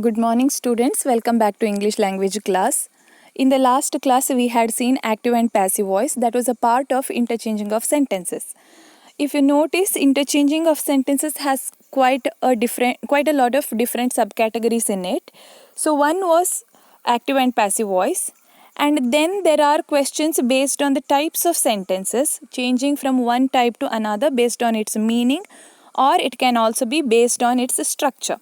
Good morning, students. Welcome back to English language class. In the last class, we had seen active and passive voice. That was a part of interchanging of sentences. If you notice, interchanging of sentences has quite a lot of different subcategories in it. So one was active and passive voice. And then there are questions based on the types of sentences, changing from one type to another based on its meaning, or it can also be based on its structure.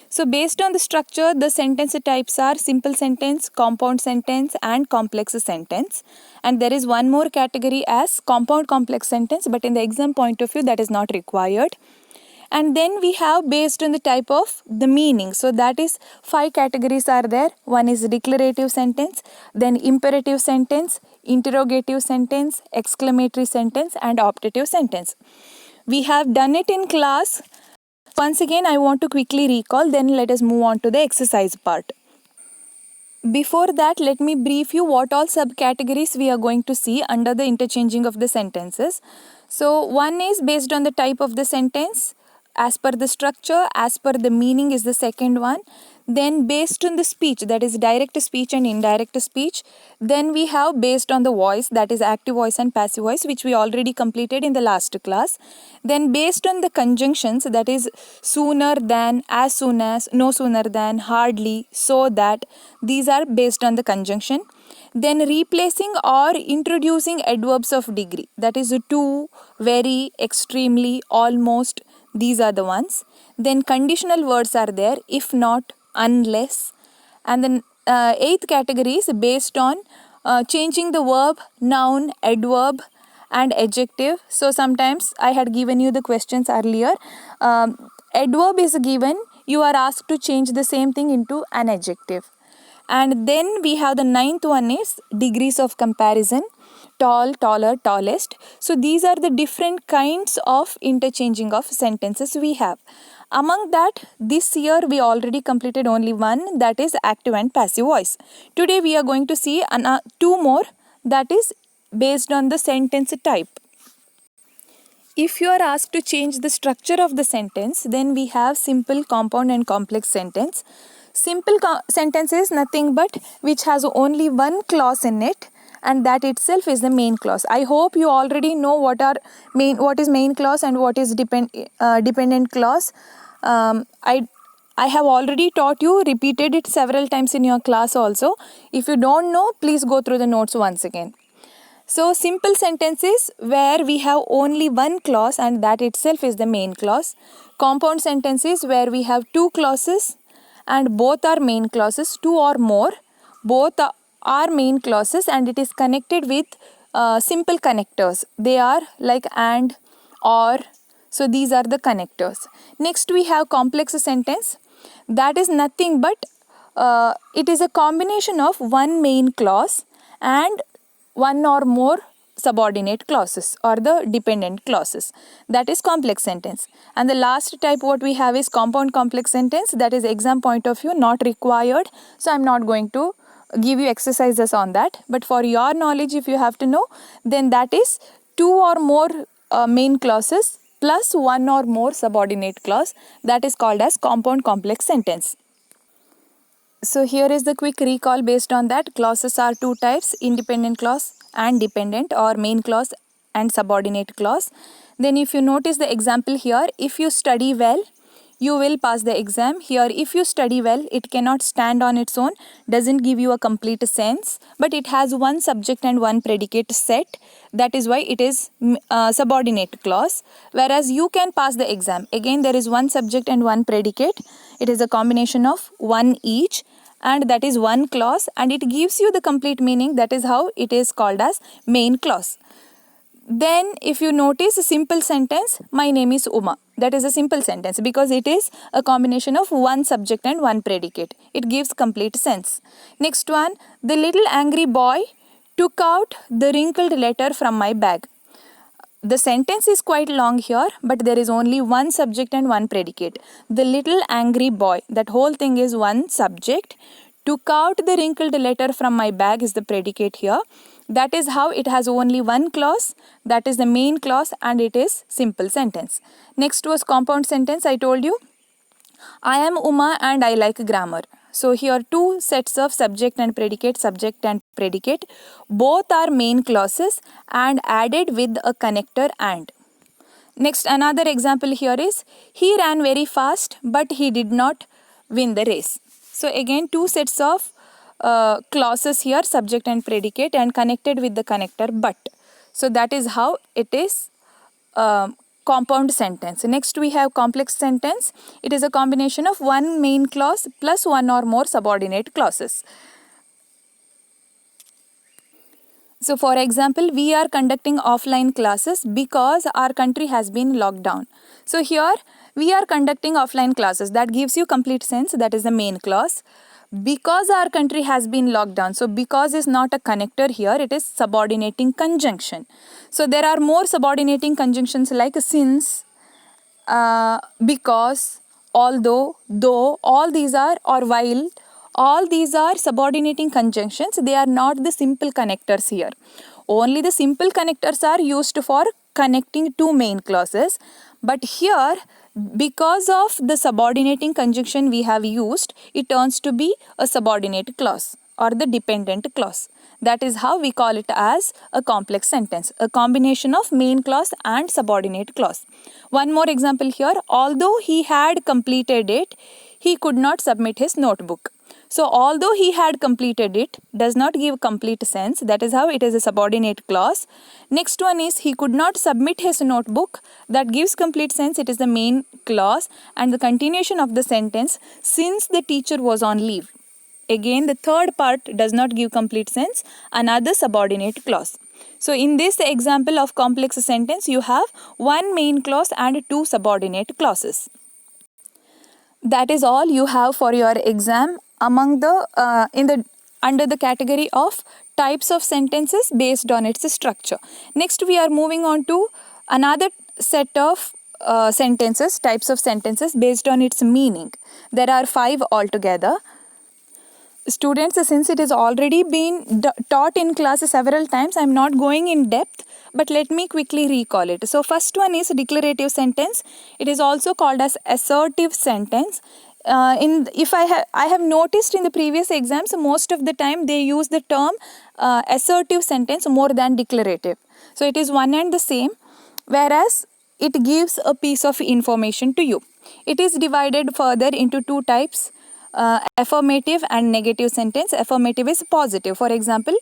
So based on the structure, the sentence types are simple sentence, compound sentence, and complex sentence. And there is one more category as compound complex sentence, but in the exam point of view, that is not required. And then we have based on the type of the meaning. So that is 5 categories are there. One is declarative sentence, then imperative sentence, interrogative sentence, exclamatory sentence, and optative sentence. We have done it in class. Once again, I want to quickly recall, then let us move on to the exercise part. Before that, let me brief you what all subcategories we are going to see under the interchanging of the sentences. So, one is based on the type of the sentence, as per the structure, as per the meaning is the second one. Then based on the speech, that is direct speech and indirect speech. Then we have based on the voice, that is active voice and passive voice, which we already completed in the last class. Then based on the conjunctions, that is sooner than, as soon as, no sooner than, hardly, so that. These are based on the conjunction. Then replacing or introducing adverbs of degree, that is to, very, extremely, almost. These are the ones. Then conditional words are there, if not, unless. And then eighth category is based on changing the verb, noun, adverb, and adjective. So sometimes I had given you the questions earlier. Adverb is given, you are asked to change the same thing into an adjective. And then we have the ninth one is degrees of comparison, tall, taller, tallest. So these are the different kinds of interchanging of sentences we have. Among that, this year we already completed only one, that is active and passive voice. Today we are going to see two more, that is based on the sentence type. If you are asked to change the structure of the sentence, then we have simple, compound, and complex sentence. Simple sentence is nothing but which has only one clause in it, and that itself is the main clause. I hope you already know what is main clause and what is dependent clause. I have already taught you, repeated it several times in your class also. If you don't know, please go through the notes once again. So simple sentences where we have only one clause and that itself is the main clause. Compound sentences where we have two clauses and both are main clauses, two or more. Both are main clauses and it is connected with simple connectors. They are like and, or. So these are the connectors. Next we have complex sentence. That is nothing but it is a combination of one main clause and one or more subordinate clauses or the dependent clauses. That is complex sentence. And the last type what we have is compound complex sentence. That is exam point of view, not required. So I'm not going to give you exercises on that. But for your knowledge, if you have to know, then that is two or more main clauses plus one or more subordinate clause. That is called as compound complex sentence. So here is the quick recall based on that. Clauses are two types, independent clause and dependent, or main clause and subordinate clause. Then if you notice the example here, if you study well, you will pass the exam. Here if you study well, it cannot stand on its own, doesn't give you a complete sense, but it has one subject and one predicate set. That is why it is subordinate clause. Whereas you can pass the exam. Again there is one subject and one predicate. It is a combination of one each and that is one clause and it gives you the complete meaning. That is how it is called as main clause. Then if you notice a simple sentence, my name is Uma. That is a simple sentence because it is a combination of one subject and one predicate. It gives complete sense. Next one, the little angry boy took out the wrinkled letter from my bag. The sentence is quite long here, but there is only one subject and one predicate. The little angry boy, that whole thing is one subject. Took out the wrinkled letter from my bag is the predicate here. That is how it has only one clause. That is the main clause and it is simple sentence. Next was compound sentence. I told you I am Uma and I like grammar. So here two sets of subject and predicate, subject and predicate. Both are main clauses and added with a connector and. Next, another example here is he ran very fast but he did not win the race. So again two sets of clauses here, subject and predicate, and connected with the connector but. So that is how it is compound sentence. Next we have complex sentence. It is a combination of one main clause plus one or more subordinate clauses. So for example, we are conducting offline classes because our country has been locked down. So here we are conducting offline classes. That gives you complete sense. That is the main clause. Because our country has been locked down. So because is not a connector here. It is subordinating conjunction. So there are more subordinating conjunctions like since, because, although, though, all these are, or while, all these are subordinating conjunctions. They are not the simple connectors here. Only the simple connectors are used for connecting two main clauses. But here, because of the subordinating conjunction we have used, it turns to be a subordinate clause or the dependent clause. That is how we call it as a complex sentence, a combination of main clause and subordinate clause. One more example here. Although he had completed it, he could not submit his notebook. So although he had completed it does not give complete sense. That is how it is a subordinate clause. Next one is he could not submit his notebook. That gives complete sense. It is the main clause. And the continuation of the sentence, since the teacher was on leave. Again, the third part does not give complete sense. Another subordinate clause. So in this example of complex sentence, you have one main clause and two subordinate clauses. That is all you have for your exam among the under the category of types of sentences based on its structure. Next, we are moving on to another set of sentences, types of sentences based on its meaning. There are 5 altogether. Students, since it has already been taught in class several times, I am not going in depth, but let me quickly recall it. So first one is declarative sentence. It is also called as assertive sentence. I have noticed in the previous exams, most of the time they use the term assertive sentence more than declarative. So it is one and the same, whereas it gives a piece of information to you. It is divided further into two types. Affirmative and negative sentence. Affirmative is positive. For example,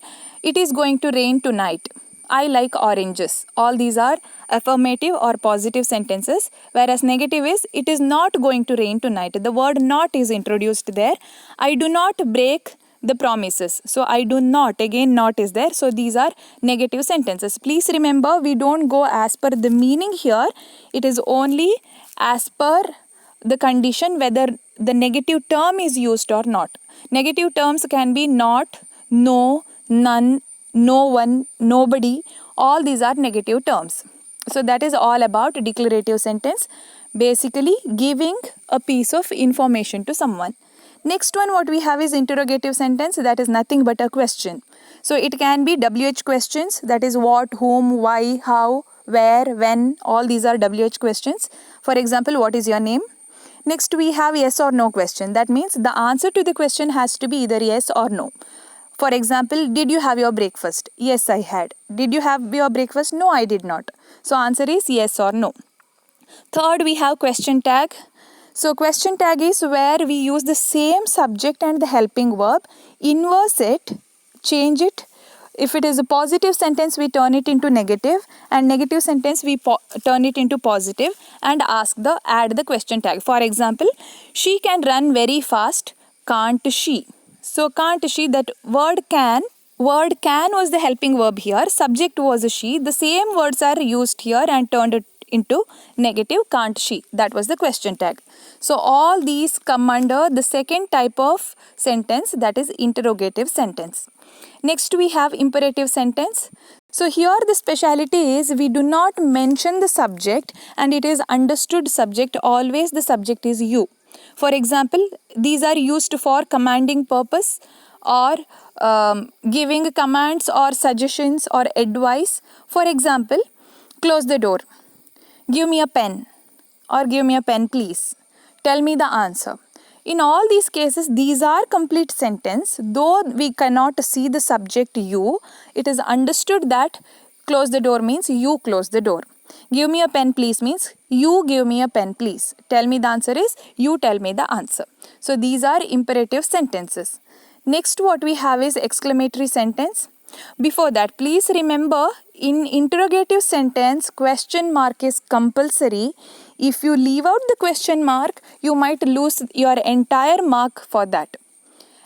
it is going to rain tonight. I like oranges. All these are affirmative or positive sentences. Whereas negative is, it is not going to rain tonight. The word not is introduced there. I do not break the promises. So I do not. Again, not is there. So these are negative sentences. Please remember, we don't go as per the meaning here. It is only as per the condition whether the negative term is used or not. Negative terms can be not, no, none, no one, nobody. All these are negative terms. So that is all about declarative sentence. Basically giving a piece of information to someone. Next one what we have is interrogative sentence. That is nothing but a question. So it can be WH questions. That is what, whom, why, how, where, when. All these are WH questions. For example, what is your name? Next we have yes or no question. That means the answer to the question has to be either yes or no. For example, did you have your breakfast? Yes, I had. Did you have your breakfast? No, I did not. So answer is yes or no. Third, we have question tag. So question tag is where we use the same subject and the helping verb, inverse it, change it. If it is a positive sentence, we turn it into negative, and negative sentence we turn it into positive and add the question tag. For example, she can run very fast, can't she? So can't she, that word can was the helping verb here, subject was a she. The same words are used here and turned it into negative, can't she. That was the question tag. So all these come under the second type of sentence, that is interrogative sentence. Next we have imperative sentence. So here the speciality is we do not mention the subject and it is understood subject. Always the subject is you. For example, these are used for commanding purpose or giving commands or suggestions or advice. For example, close the door. Give me a pen or give me a pen please. Tell me the answer. In all these cases, these are complete sentence. Though we cannot see the subject you, it is understood that close the door means you close the door. Give me a pen please means you give me a pen please. Tell me the answer is you tell me the answer. So these are imperative sentences. Next what we have is exclamatory sentence. Before that, please remember in interrogative sentence, question mark is compulsory. If you leave out the question mark, you might lose your entire mark for that.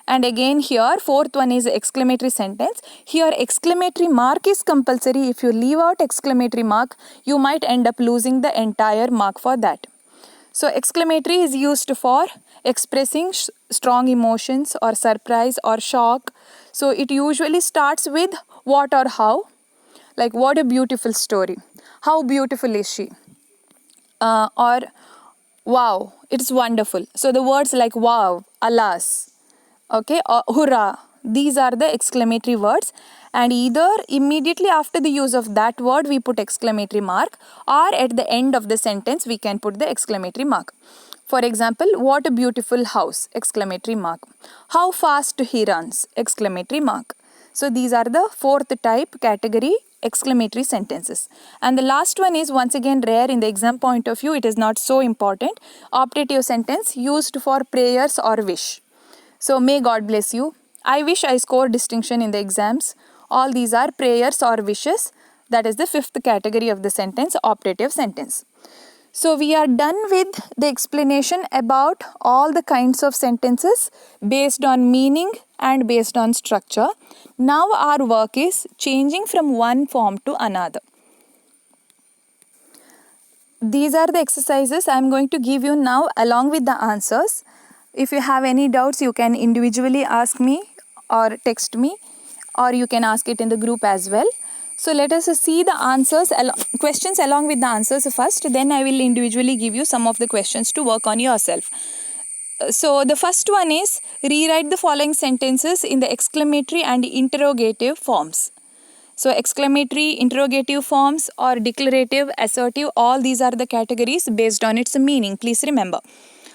And again here, fourth one is exclamatory sentence. Here exclamatory mark is compulsory. If you leave out exclamatory mark, you might end up losing the entire mark for that. So exclamatory is used for expressing strong emotions or surprise or shock. So it usually starts with what or how. Like what a beautiful story. How beautiful is she? Or wow, it's wonderful. So the words like wow, alas, okay, or hurrah, these are the exclamatory words, and either immediately after the use of that word we put exclamatory mark, or at the end of the sentence we can put the exclamatory mark. For example, what a beautiful house, exclamatory mark. How fast he runs, exclamatory mark. So these are the fourth type category exclamatory sentences. And the last one is once again rare in the exam point of view. It is not so important. Optative sentence used for prayers or wish. So may God bless you. I wish I score distinction in the exams. All these are prayers or wishes. That is the fifth category of the sentence, optative sentence. So we are done with the explanation about all the kinds of sentences based on meaning and based on structure. Now our work is changing from one form to another. These are the exercises I am going to give you now along with the answers. If you have any doubts, you can individually ask me or text me, or you can ask it in the group as well. So let us see the answers, questions along with the answers first. Then I will individually give you some of the questions to work on yourself. So the first one is rewrite the following sentences in the exclamatory and interrogative forms. So exclamatory, interrogative forms or declarative, assertive, all these are the categories based on its meaning. Please remember.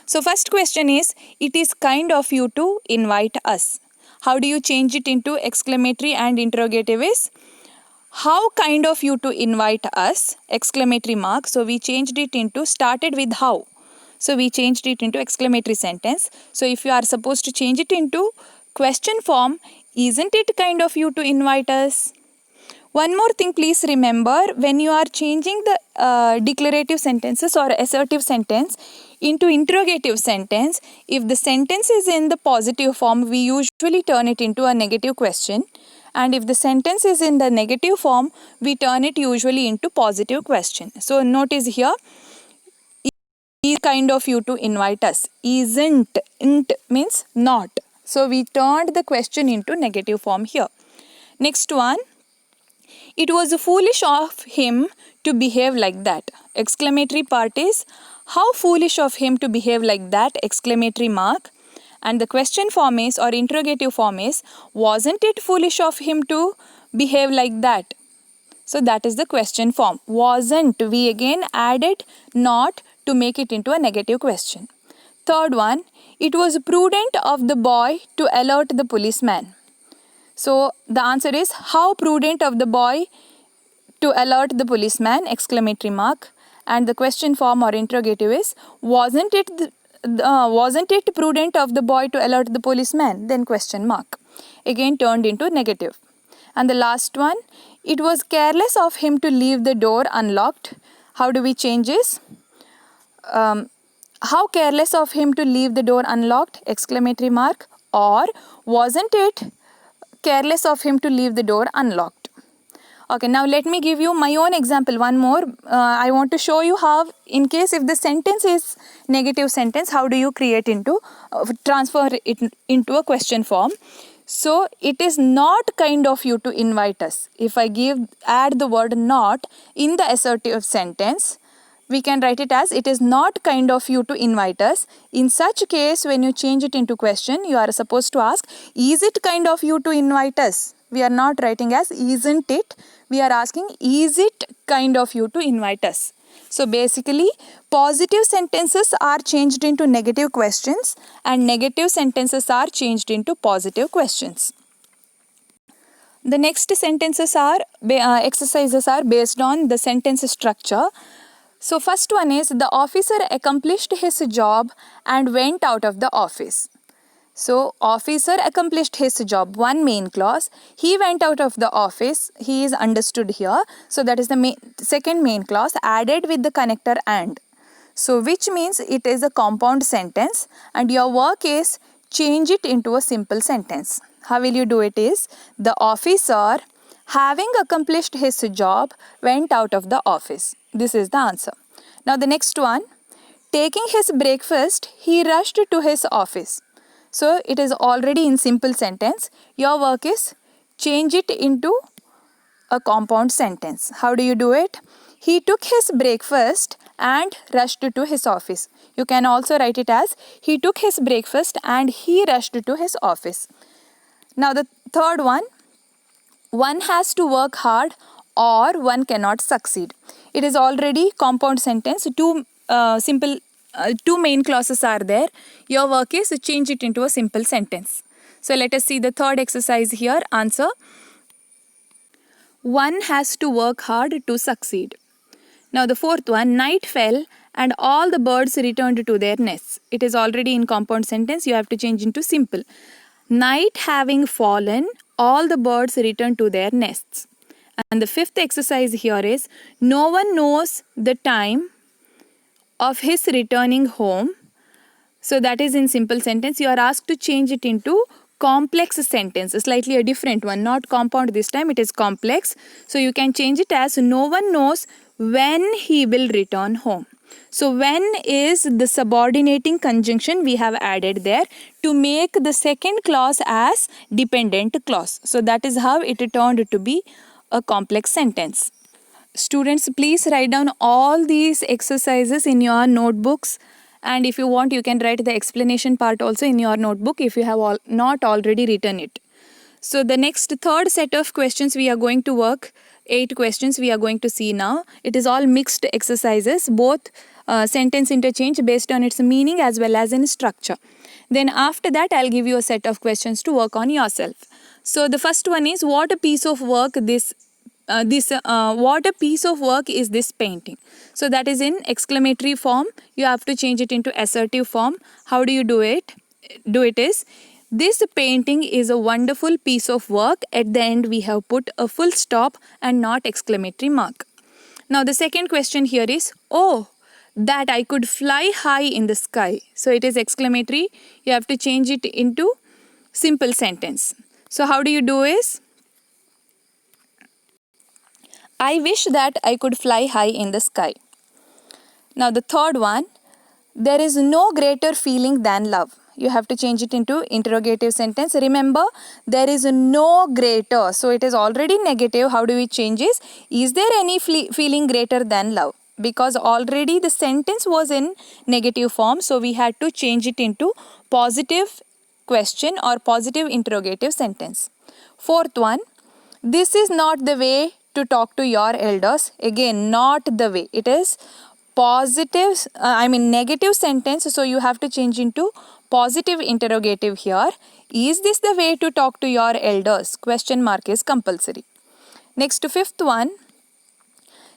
So first question is, it is kind of you to invite us. How do you change it into exclamatory and interrogative is, how kind of you to invite us, exclamatory mark. So we changed it into, started with how. So we changed it into exclamatory sentence. So if you are supposed to change it into question form, isn't it kind of you to invite us? One more thing, please remember, when you are changing the declarative sentences or assertive sentence into interrogative sentence, if the sentence is in the positive form, we usually turn it into a negative question. And if the sentence is in the negative form, we turn it usually into positive question. So notice here, is kind of you to invite us. Isn't, int means not. So we turned the question into negative form here. Next one, it was foolish of him to behave like that. Exclamatory part is, how foolish of him to behave like that, exclamatory mark. And the question form is, or interrogative form is, wasn't it foolish of him to behave like that? So that is the question form. Wasn't, we again added not to make it into a negative question. Third one, it was prudent of the boy to alert the policeman. So the answer is, how prudent of the boy to alert the policeman, exclamatory mark. And the question form or interrogative is, wasn't it prudent of the boy to alert the policeman? Then question mark. Again turned into negative. And the last one, it was careless of him to leave the door unlocked. How do we change this? How careless of him to leave the door unlocked, exclamatory mark. Or wasn't it careless of him to leave the door unlocked? Okay, now let me give you my own example. One more. I want to show you how, in case if the sentence is negative sentence, how do you create into, transfer it into a question form. So it is not kind of you to invite us. If I add the word not in the assertive sentence, we can write it as, it is not kind of you to invite us. In such case, when you change it into question, you are supposed to ask, is it kind of you to invite us? We are not writing as isn't it. We are asking, is it kind of you to invite us? So basically, positive sentences are changed into negative questions and negative sentences are changed into positive questions. The next exercises are based on the sentence structure. So first one is, the officer accomplished his job and went out of the office. So officer accomplished his job, one main clause. He went out of the office. He is understood here. So that is the second main clause added with the connector and. So which means it is a compound sentence and your work is change it into a simple sentence. How will you do it is, the officer having accomplished his job went out of the office. This is the answer. Now the next one, taking his breakfast, he rushed to his office. So it is already in simple sentence. Your work is change it into a compound sentence. How do you do it? He took his breakfast and rushed to his office. You can also write it as, he took his breakfast and he rushed to his office. Now the third one has to work hard or one cannot succeed. It is already compound sentence. Two main clauses are there. Your work is to change it into a simple sentence. So let us see the third exercise here. Answer. One has to work hard to succeed. Now the fourth one, night fell and all the birds returned to their nests. It is already in compound sentence. You have to change into simple. Night having fallen, all the birds returned to their nests. And the fifth exercise here is, no one knows the time of his returning home. So that is in simple sentence. You are asked to change it into complex sentence, slightly a different one, not compound this time, it is complex. So you can change it as, no one knows when he will return home. So when is the subordinating conjunction we have added there to make the second clause as dependent clause. So that is how it turned to be a complex sentence. Students, please write down all these exercises in your notebooks, and if you want you can write the explanation part also in your notebook if you have not already written it. So the next third set of questions we are going to work, 8 questions we are going to see now. It is all mixed exercises, both sentence interchange based on its meaning as well as in structure. Then after that I'll give you a set of questions to work on yourself. So the first one is, what a piece of work what a piece of work is this painting. So that is in exclamatory form. You have to change it into assertive form. How do you do it? This painting is a wonderful piece of work. At the end we have put a full stop and not exclamatory mark. Now the second question here is, oh, that I could fly high in the sky. So it is exclamatory. You have to change it into simple sentence. So how do you do is, I wish that I could fly high in the sky. Now the third one, there is no greater feeling than love. You have to change it into interrogative sentence. Remember, there is no greater. So it is already negative. How do we change this? Is there any feeling greater than love? Because already the sentence was in negative form. So we had to change it into positive question or positive interrogative sentence. Fourth one, this is not the way to talk to your elders. Again, not the way. It is negative sentence. So you have to change into positive interrogative here. Is this the way to talk to your elders? Question mark is compulsory. Next, fifth one.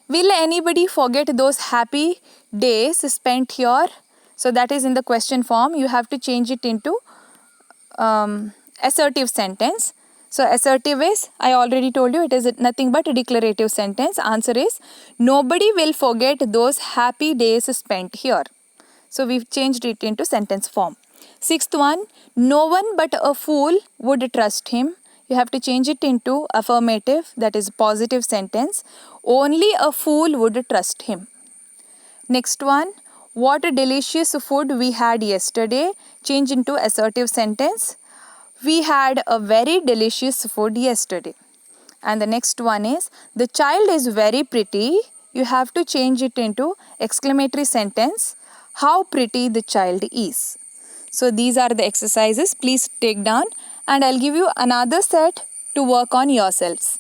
Will anybody forget those happy days spent here? So that is in the question form. You have to change it into assertive sentence. So assertive is, I already told you, it is nothing but a declarative sentence. Answer is, nobody will forget those happy days spent here. So we've changed it into sentence form. Sixth one, no one but a fool would trust him. You have to change it into affirmative, that is positive sentence. Only a fool would trust him. Next one, what a delicious food we had yesterday. Change into assertive sentence. We had a very delicious food yesterday. And the next one is, the child is very pretty. You have to change it into exclamatory sentence. How pretty the child is. So these are the exercises. Please take down and I'll give you another set to work on yourselves.